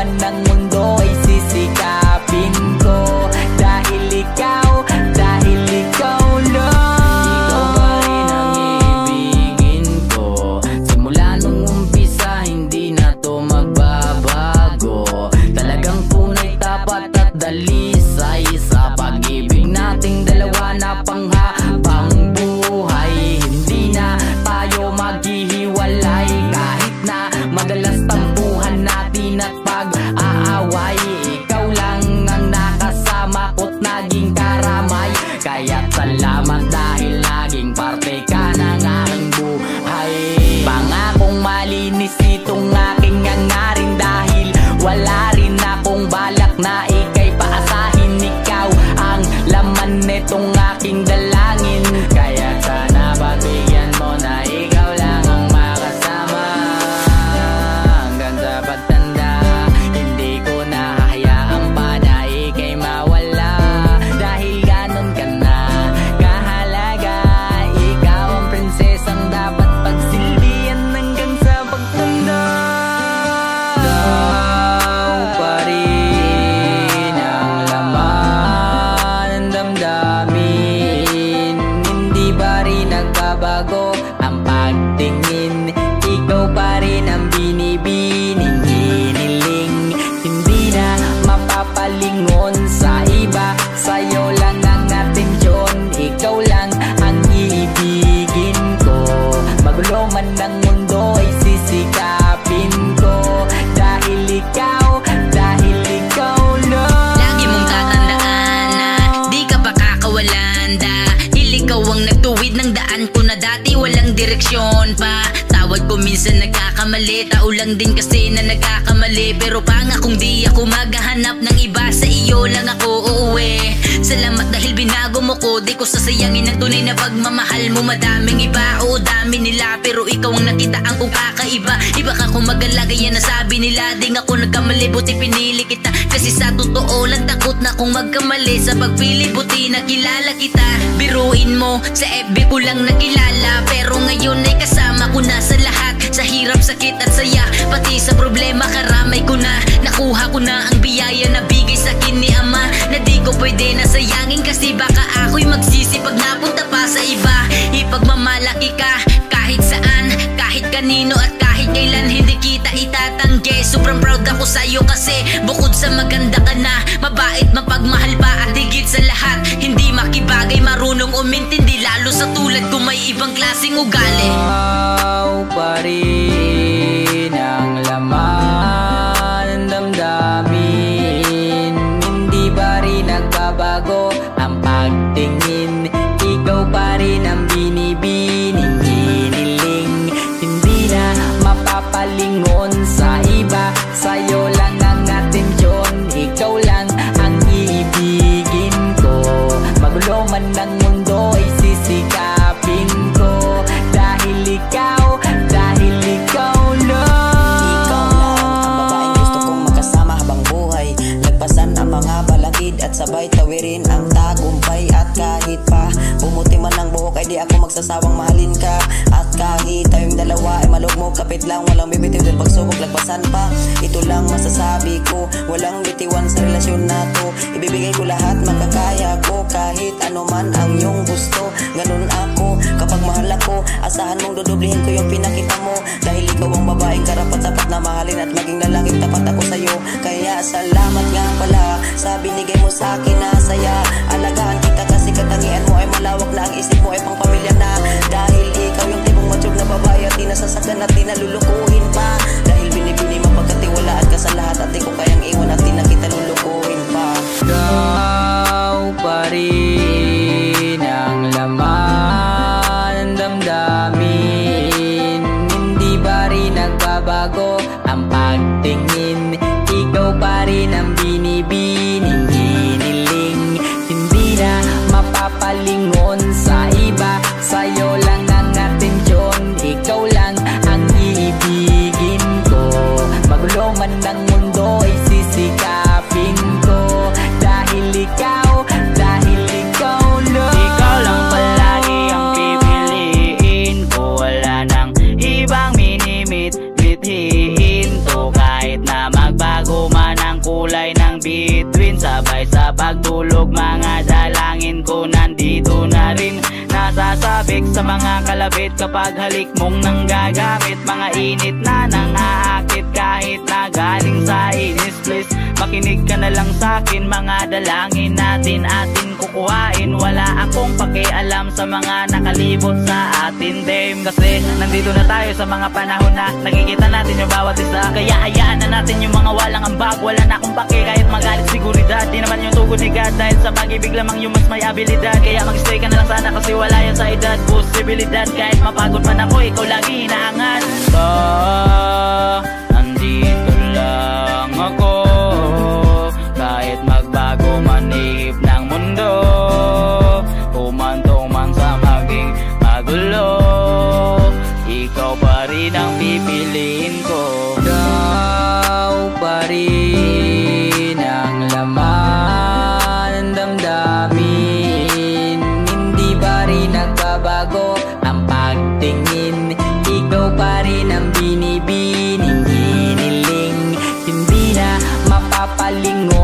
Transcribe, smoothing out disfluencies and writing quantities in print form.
man ng mundo ay sisikapin ko. Dahil ikaw lang. Ikaw pa rin ang ibigin ko. Simula nung umpisa hindi na to magbabago. Talagang tunay, tapat at dalisay sa pag-ibig nating dalawa na panghabang buhay. Hindi na tayo maghihiwalay kahit na madalas tampuhan natin at pag-aaway. Ikaw lang ang nakasama ko't naging karamay. Kaya't salamat dahil naging parte ka ng aking buhay. Pangakong malinis itong aking hangarin dahil wala rin akong balak na ika'y paasahin. Ikaw ang laman netong aking dalangin. Kaya sana pagbigyan mo na ikaw lang ang makasama hanggang sa pagtanda. Hindi ko na hahayaan pa na ika'y mawala. Dahil ganon ka na kahalaga. Ikaw ang prinsesang dapat pagsilbihan hanggang sa pagtanda. Ikaw pa rin ang laman ng damdamin. Hindi ba rin nagbabago ang pagtingin? Ikaw pa rin ang binibining hiniling. Hindi na mapapalingon sa iba. Sa'yo lang ang atensyon. Ikaw lang ang iibigin ko. Magulo man ng mundo ay sisikapin ko. Dahil ikaw lang. Lagi mong tatandaan na di ka pa kakawalan. Dahil ikaw ang nagtuwid ng daan ko na dati walang direksyon pa. Tawad ko minsan nagkakamali, tao lang din kasi na nagkakamali. Pero pangakong di ako maghahanap ng iba, sa iyo lang ako uuwi. Salamat dahil binago mo ko, di ko sasayangin ang tunay na pagmamahal mo. Madaming iba, oo dami nila, pero ikaw ang nakitaan kong kakaiba. Iba ka kung mag-alaga, yan nasabi nila. Di nga ako nagkamali, buti pinili kita. Kasi sa totoo lang takot na kung magkamali. Sa pagpili buti nakilala kita. Biruin mo, sa FB ko lang nakilala, pero ngayon ay kasama ko na sa lahat. Sa hirap, sakit at saya, pati sa problema karamay ko na. Nakuha ko na ang biyaya na bigay sa akin ni Ama, na di ko pwede nasayangin kasi baka ako'y magsisi pag napunta pa sa iba. Ipagmamalaki ka kahit saan, kahit kanino at kahit kailan, hindi kita itatanggi. Sobrang proud ako sa'yo kasi bukod sa maganda ka na, mabait, mapagmahal pa at higit sa lahat, hindi makibagay, marunong umintindi. Lalo sa tulad ko may ibang klaseng ugali. Ikaw pa rin ang laman ng damdamin. Hindi ba rin nagbabago ang pagtingin? Ikaw pa rin ang binibining hiniling. Hindi na mapapalingon sa iba. Sa'yo lang ang atensyon. Ikaw lang ang iibigin ko. Magulo man ng mundo ay sisikapin ko. Dahil ikaw lang. Ikaw lang ang babaeng gusto kong makasama habang buhay. Lagpasan ang mga balakid at sabay tawirin ang tagumpay. At kahit pa bumuti man ang buhok ay di ako magsasawang mahalin ka. At kahit tayong dalawa ay malugmok, kapit lang walang bibitiw dahil pagsubok lagpasan pa. Ito lang masasabi ko, walang bitiwan sa relasyon na to. Ibibigay ko lahat, makakaya ko kahit ano man ang iyong gusto. Ganun ako kapag mahal ako, asahan mong dudublihin ko yung pinakita mo. Dahil ikaw ang babaeng karapat-dapat na mahalin at maging lalaking tapat ako sa'yo. Kaya salamat nga pala sa binigay mo sa akin na saya. Alagaan kita kasi katangian mo ay malawak na, ang isip mo ay pang pamilya na. Dahil ikaw yung tipong mature na babae at di nasasaktan at di nalulukuhin pa. Dahil binibini mapagkatiwalaan ka sa lahat at di ko kayang iwan at di na kita lulukuhin pa. Ikaw pa rin ang laman ng damdamin. Hindi ba rin nagbabago ang pagtingin? Ikaw pa rin ang binibining hiniling. Hindi na mapapalingon sa iba. Sa'yo lang ang atensyon. Ikaw lang ang iibigin ko. Magulo man ng mundo ay sisikapin ko. Dahil ikaw lang. Ikaw lang palagi ang pipiliin ko. Wala nang ibang minimit, lithiin to kahit na magbago man. pagtulog, mga dalangin ko nandito na rin. Nasasabik sa mga kalabit kapag halik mong nanggagamit. Mga init na nangaakit kahit na galing sa inis. Please, makinig ka na lang sa'kin, mga dalangin natin atin kukuhain. Wala akong pakialam sa mga nakalibot sa atin, damn. Kasi nandito na tayo sa mga panahon na nakikita natin yung bawat isa. Kaya hayaan na natin yung mga walang ambag. Wala na akong paki kahit magalit seguridad. Di naman yung tugon ni God, dahil sa pag-ibig lamang yung mas may abilidad. Kaya mag-stay ka na lang sana kasi wala yan sa edad. Posibilidad kahit mapagod man ako, ikaw lagi inaangat. Nandito lang ako kahit magbago manihip ng mundo. Humantong man sa maging magulo, ikaw pa rin ang pipiliin ko. Ikaw pa rin ang laman ng damdamin. Hindi pa rin nagbabago ang pagtingin. Ikaw pa rin ang binibining hiniling. Hindi na mapapalingon